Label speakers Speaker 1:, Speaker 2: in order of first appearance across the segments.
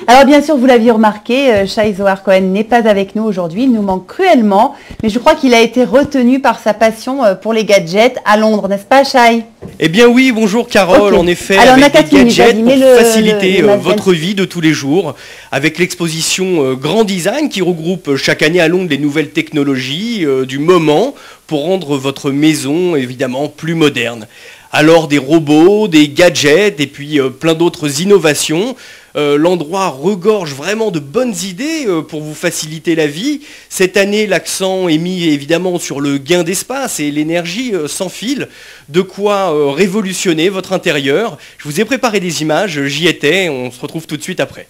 Speaker 1: Alors bien sûr, vous l'aviez remarqué, Shai Zohar-Cohen n'est pas avec nous aujourd'hui, il nous manque cruellement, mais je crois qu'il a été retenu par sa passion pour les gadgets à Londres, n'est-ce pas Shai?
Speaker 2: Eh bien oui, bonjour Carole, en effet,
Speaker 1: alors,
Speaker 2: avec des gadgets pour faciliter votre vie de tous les jours, avec l'exposition Grand Design qui regroupe chaque année à Londres les nouvelles technologies du moment pour rendre votre maison évidemment plus moderne. Alors des robots, des gadgets et puis plein d'autres innovations. L'endroit regorge vraiment de bonnes idées pour vous faciliter la vie. Cette année, l'accent est mis évidemment sur le gain d'espace et l'énergie sans fil, de quoi révolutionner votre intérieur. Je vous ai préparé des images, j'y étais, on se retrouve tout de suite après.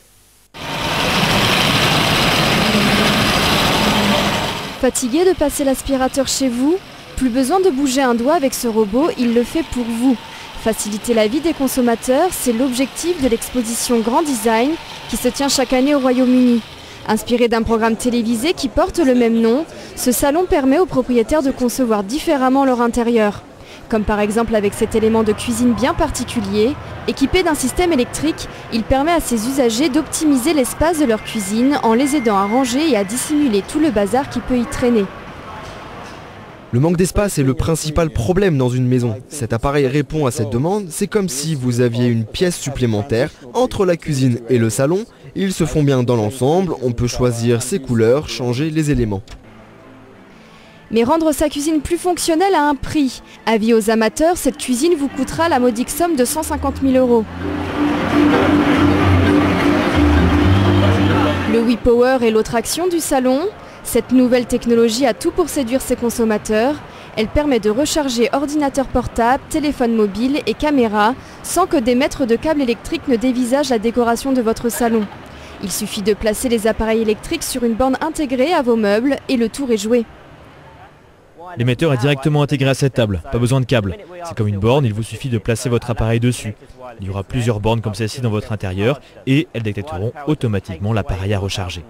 Speaker 3: Fatigué de passer l'aspirateur chez vous? Plus besoin de bouger un doigt avec ce robot, il le fait pour vous. Faciliter la vie des consommateurs, c'est l'objectif de l'exposition Grand Design qui se tient chaque année au Royaume-Uni. Inspiré d'un programme télévisé qui porte le même nom, ce salon permet aux propriétaires de concevoir différemment leur intérieur. Comme par exemple avec cet élément de cuisine bien particulier, équipé d'un système électrique, il permet à ses usagers d'optimiser l'espace de leur cuisine en les aidant à ranger et à dissimuler tout le bazar qui peut y traîner.
Speaker 4: Le manque d'espace est le principal problème dans une maison. Cet appareil répond à cette demande, c'est comme si vous aviez une pièce supplémentaire entre la cuisine et le salon. Ils se font bien dans l'ensemble, on peut choisir ses couleurs, changer les éléments.
Speaker 3: Mais rendre sa cuisine plus fonctionnelle a un prix. Avis aux amateurs, cette cuisine vous coûtera la modique somme de 150 000 €. Le WePower est l'autre action du salon. Cette nouvelle technologie a tout pour séduire ses consommateurs. Elle permet de recharger ordinateur portable, téléphone mobile et caméra sans que des mètres de câbles électriques ne dévisagent la décoration de votre salon. Il suffit de placer les appareils électriques sur une borne intégrée à vos meubles et le tour est joué.
Speaker 5: L'émetteur est directement intégré à cette table, pas besoin de câble. C'est comme une borne, il vous suffit de placer votre appareil dessus. Il y aura plusieurs bornes comme celle-ci dans votre intérieur et elles détecteront automatiquement l'appareil à recharger.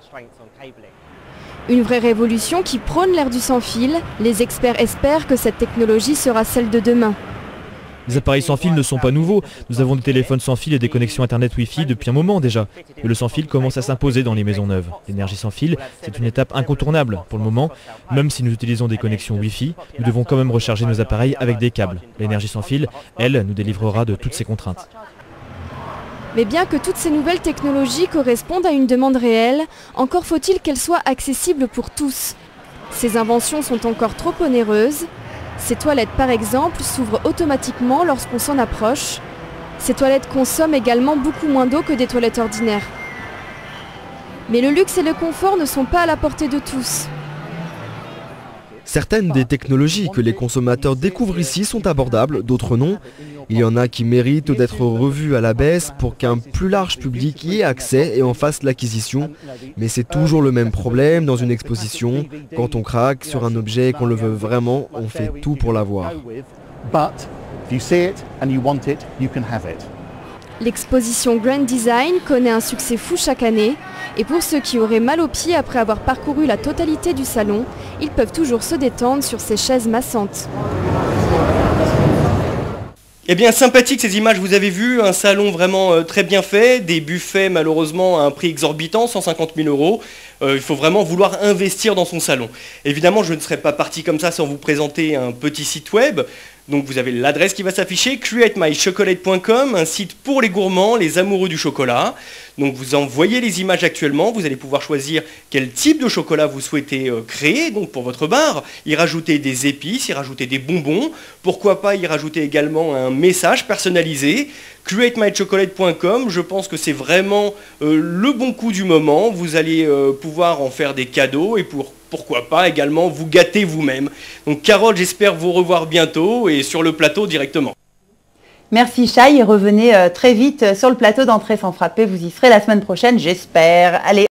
Speaker 3: Une vraie révolution qui prône l'ère du sans-fil. Les experts espèrent que cette technologie sera celle de demain.
Speaker 5: Les appareils sans fil ne sont pas nouveaux. Nous avons des téléphones sans fil et des connexions internet Wi-Fi depuis un moment déjà. Mais le sans fil commence à s'imposer dans les maisons neuves. L'énergie sans fil, c'est une étape incontournable. Pour le moment, même si nous utilisons des connexions Wi-Fi, nous devons quand même recharger nos appareils avec des câbles. L'énergie sans fil, elle, nous délivrera de toutes ces contraintes.
Speaker 3: Mais bien que toutes ces nouvelles technologies correspondent à une demande réelle, encore faut-il qu'elles soient accessibles pour tous. Ces inventions sont encore trop onéreuses. Ces toilettes par exemple s'ouvrent automatiquement lorsqu'on s'en approche. Ces toilettes consomment également beaucoup moins d'eau que des toilettes ordinaires. Mais le luxe et le confort ne sont pas à la portée de tous.
Speaker 4: Certaines des technologies que les consommateurs découvrent ici sont abordables, d'autres non. Il y en a qui méritent d'être revues à la baisse pour qu'un plus large public y ait accès et en fasse l'acquisition. Mais c'est toujours le même problème dans une exposition. Quand on craque sur un objet et qu'on le veut vraiment, on fait tout pour l'avoir.
Speaker 3: L'exposition Grand Design connaît un succès fou chaque année. Et pour ceux qui auraient mal aux pieds après avoir parcouru la totalité du salon, ils peuvent toujours se détendre sur ces chaises massantes.
Speaker 2: Eh bien, sympathique ces images, vous avez vu, un salon vraiment très bien fait, des buffets malheureusement à un prix exorbitant, 150 000 €. Il faut vraiment vouloir investir dans son salon. Évidemment, je ne serais pas parti comme ça sans vous présenter un petit site web. Donc vous avez l'adresse qui va s'afficher, createmychocolate.com, un site pour les gourmands, les amoureux du chocolat. Donc vous en voyez les images actuellement, vous allez pouvoir choisir quel type de chocolat vous souhaitez créer donc pour votre bar, y rajouter des épices, y rajouter des bonbons, pourquoi pas y rajouter également un message personnalisé. createmychocolate.com, je pense que c'est vraiment le bon coup du moment, vous allez pouvoir en faire des cadeaux et pourquoi pas également vous gâter vous-même. Donc Carole, j'espère vous revoir bientôt et sur le plateau directement.
Speaker 1: Merci Shai et revenez très vite sur le plateau d'Entrée sans frapper, vous y serez la semaine prochaine, j'espère. Allez.